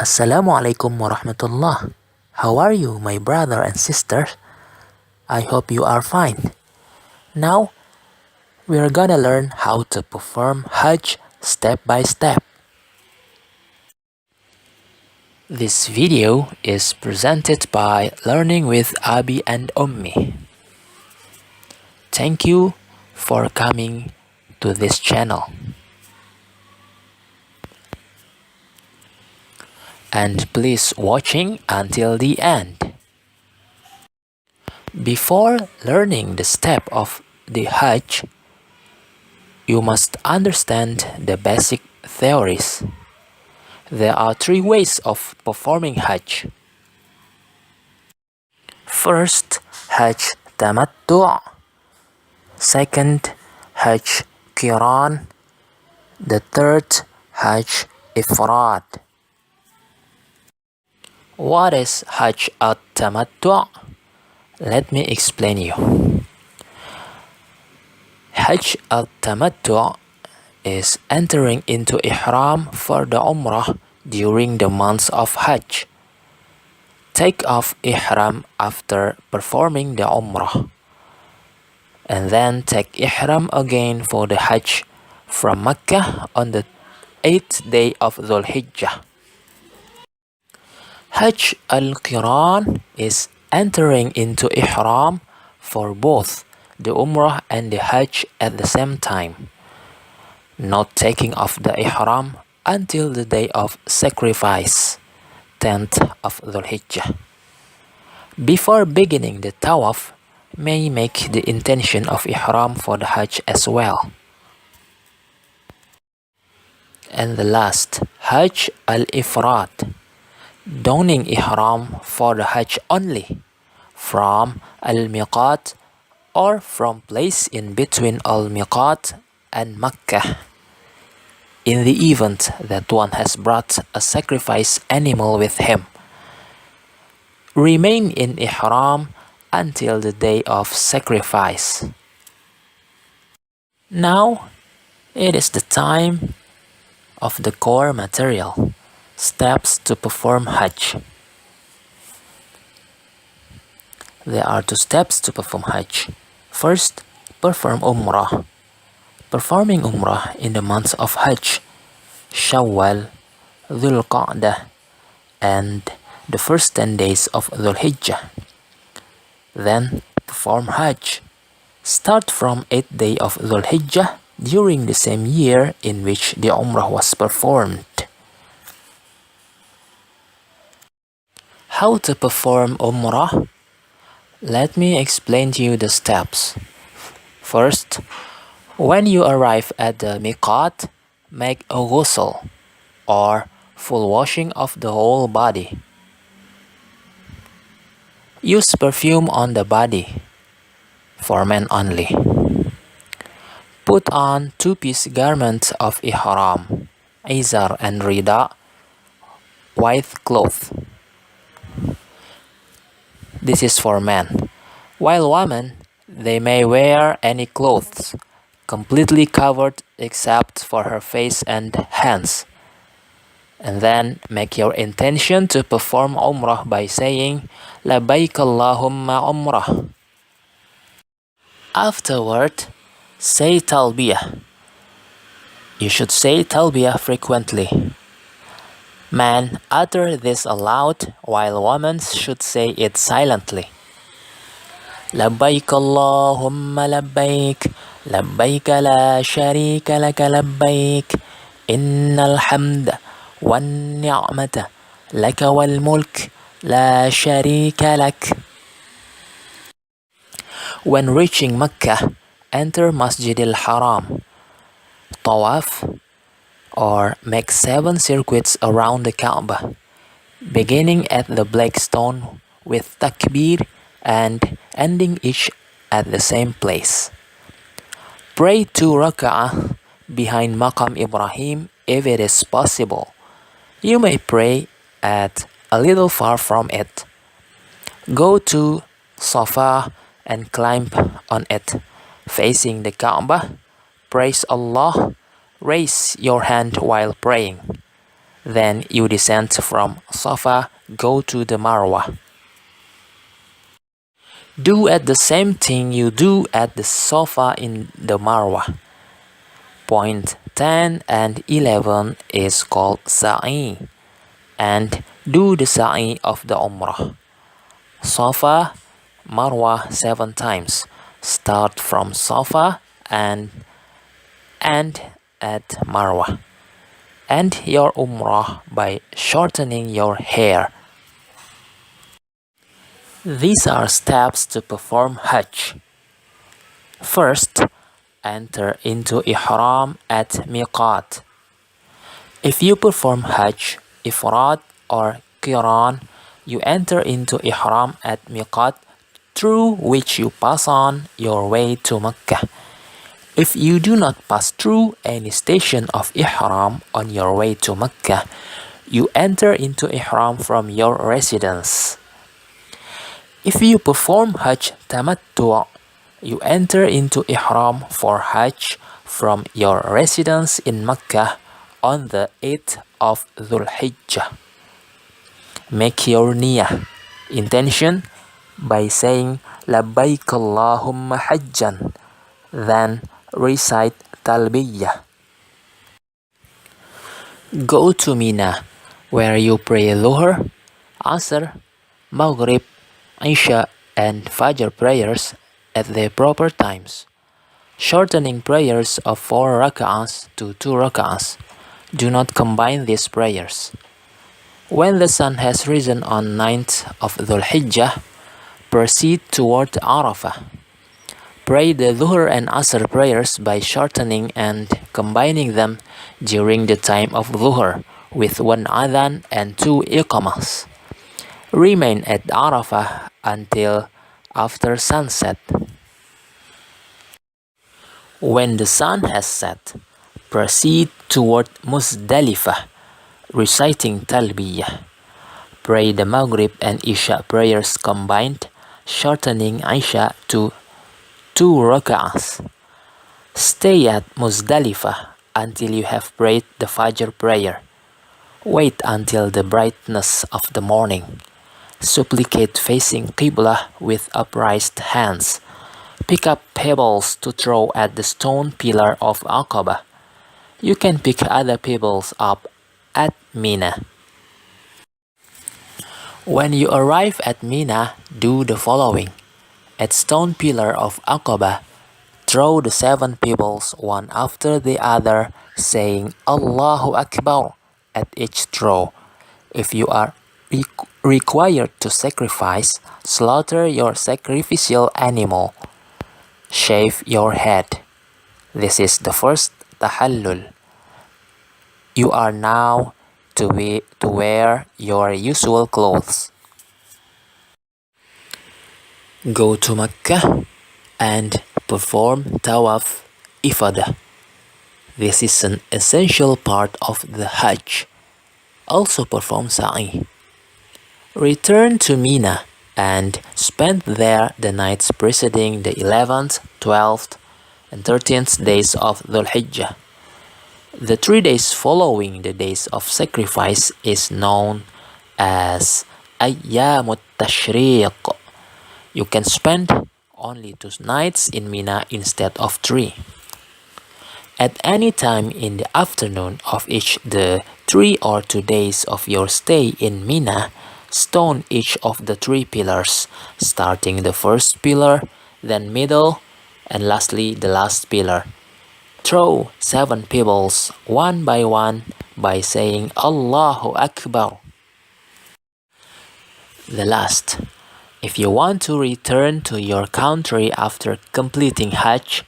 Assalamu alaikum warahmatullah. How are you, my brother and sisters? I hope you are fine. Now, we are gonna learn how to perform Hajj step by step. This video is presented by Learning with Abi and Ummi. Thank you for coming to this channel. And please watching until the end. Before learning the step of the Hajj, you must understand the basic theories. There are three ways of performing Hajj. First, Hajj Tamattu'. Second, Hajj Qiran. The third, Hajj Ifrad. What is Hajj at-Tamattu'? Let me explain you. Hajj al-Tamattu' is entering into Ihram for the Umrah during the months of Hajj. Take off Ihram after performing the Umrah, and then take Ihram again for the Hajj from Mecca on the 8th day of Dhul Hijjah. Hajj al-Qiran is entering into Ihram for both the Umrah and the Hajj at the same time, not taking off the Ihram until the day of sacrifice, 10th of Dhul Hijjah. Before beginning the Tawaf, may make the intention of Ihram for the Hajj as well. And the last, Hajj al-Ifrad, donning Ihram for the Hajj only, from al-Miqat or from place in between al-Miqat and Makkah, in the event that one has brought a sacrifice animal with him. Remain in Ihram until the day of sacrifice. Now, it is the time of the core material, steps to perform Hajj. There are two steps to perform Hajj. First, perform Umrah. Performing Umrah in the months of Hajj, Shawwal, Dhul Qa'dah, and the first 10 days of Dhul Hijjah. Then, perform Hajj. Start from 8th day of Dhul Hijjah during the same year in which the Umrah was performed. How to perform Umrah? Let me explain to you the steps. First, when you arrive at the Miqat, make a ghusl, or full washing of the whole body. Use perfume on the body, for men only. Put on two-piece garments of Ihram, Izar and Rida, white cloth. This is for men. While women, they may wear any clothes, completely covered except for her face and hands. And then make your intention to perform Umrah by saying, Labbaik Allahumma Umrah. Afterward, say Talbiyah. You should say Talbiyah frequently. Men utter this aloud, while women should say it silently. Labbaik Allahumma labbaik, labbaik la sharika laka labbaik, innal hamda wan ni'mata laka wal mulk la sharika lak. When reaching Mecca, enter Masjid al-Haram, Tawaf, or make 7 circuits around the Kaaba, beginning at the black stone with takbir and ending each at the same place. Pray 2 rak'ah behind Maqam Ibrahim if it is possible. You may pray at a little far from it. Go to Safa and climb on it, facing the Kaaba. Praise Allah. Raise your hand while praying. Then you descend from Safa, go to the Marwa. Do at the same thing you do at the Safa in the Marwa. Point 10 and 11 is called Sa'i, and do the Sa'i of the Umrah. Safa, Marwa 7 times. Start from Safa and end at Marwa. End your Umrah by shortening your hair. These are steps to perform Hajj. First, enter into Ihram at Miqat. If you perform Hajj, Ifrad or Qiran, you enter into Ihram at Miqat, through which you pass on your way to Mecca. If you do not pass through any station of Ihram on your way to Mecca, you enter into Ihram from your residence. If you perform Hajj Tamattu', you enter into Ihram for Hajj from your residence in Mecca on the 8th of Dhul Hijjah. Make your niyyah, intention, by saying Labbaik Allahumma Hajjan, then recite Talbiyah. Go to Mina, where you pray Dhuhr, Asr, Maghrib, Isha and Fajr prayers at their proper times, shortening prayers of 4 rak'ahs to 2 rak'ahs. Do not combine these prayers. When the sun has risen on 9th of Dhul Hijjah, proceed toward Arafah. Pray the Dhuhr and Asr prayers by shortening and combining them during the time of Dhuhr with 1 adhan and 2 iqamahs. Remain at Arafah until after sunset. When the sun has set, proceed toward Muzdalifah, reciting Talbiyah. Pray the Maghrib and Isha prayers combined, shortening Isha to 2 rak'ahs. Stay at Muzdalifah until you have prayed the Fajr prayer. Wait until the brightness of the morning. Supplicate facing Qiblah with upraised hands. Pick up pebbles to throw at the stone pillar of Aqaba. You can pick other pebbles up at Mina. When you arrive at Mina, do the following. At stone pillar of Aqaba, throw the 7 pebbles one after the other, saying Allahu Akbar at each throw. If you are required to sacrifice, slaughter your sacrificial animal. Shave your head. This is the first tahallul. You are now to wear your usual clothes. Go to Mecca and perform Tawaf Ifadah. This is an essential part of the Hajj. Also perform Sa'i. Return to Mina and spend there the nights preceding the 11th, 12th, and 13th days of Dhul Hijjah. The 3 days following the days of sacrifice is known as Ayyamut Tashriq. You can spend only 2 nights in Mina instead of 3. At any time in the afternoon of each the 3 or 2 days of your stay in Mina, stone each of the 3 pillars, starting the first pillar, then middle, and lastly the last pillar. Throw 7 pebbles one by saying Allahu Akbar. The last. If you want to return to your country after completing Hajj,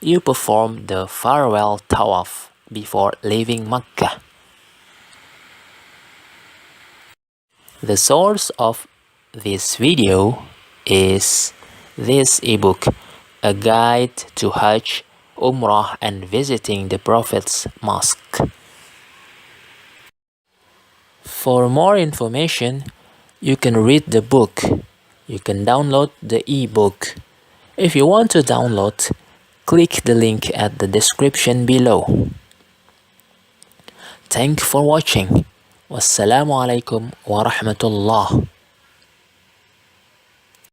you perform the farewell tawaf before leaving Mecca. The source of this video is this ebook, A Guide to Hajj, Umrah and Visiting the Prophet's Mosque. For more information, you can read the book. You can download the ebook. If you want to download, click the link at the description below. Thanks for watching. Wassalamu alaikum warahmatullah.